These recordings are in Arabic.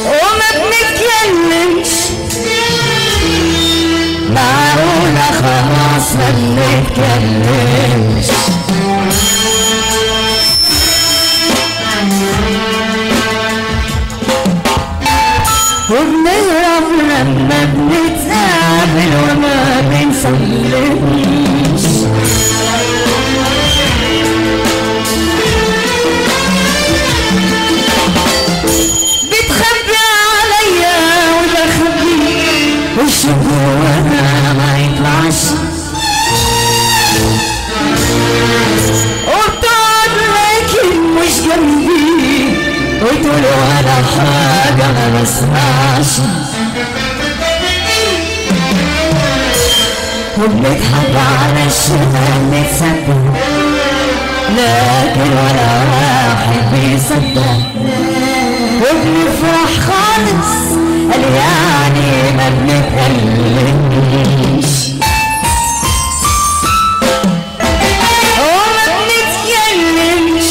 وما بنتكلمش معقولة خلاص ما بنتكلمش وبنهرب لما بنتقابل وما بنسلمش بتخبي عليا وبخبي وش جوانا ما يطلعش وبتقعد لكن مش جنبي وتقول ولا حاجة ما بسمعش وبنضحك على الشمال نتصدق لكن ولا واحد بيصدق وبنفرح خالص قال يعني ما بنتكلمش وما بنتكلمش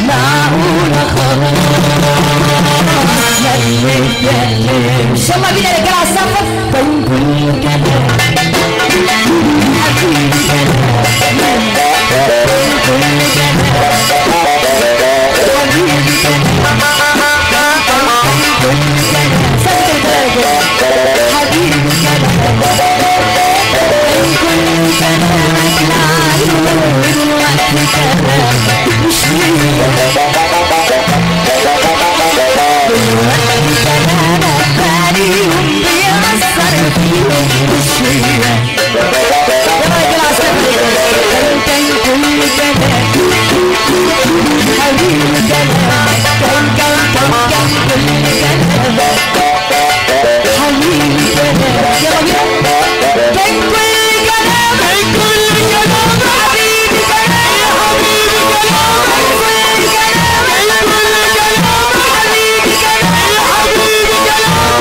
معقولة خلاص ما بنتكلمش يلا بينا يا رجالة على السقف كان كل كلام حبيبي كلام كل كلام حبيبي كلام حبيبي كلام كل كلامك معلوم والوقت كلام مش ليا والوقت كلامك عليهم بيأثر فيهم مش ليا كان كل كلام حبيبي كلام كل كلام حبيبي كلام يلا بينا كان كل كلام حبيبي كلام حبيبي كلام كل كلام حبيبي كلام حبيبي كلام كل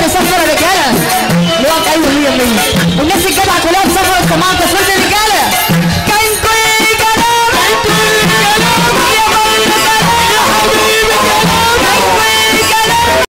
يسفر يا رجاله الوقت. ايوه 100% والناس الجدعه كلها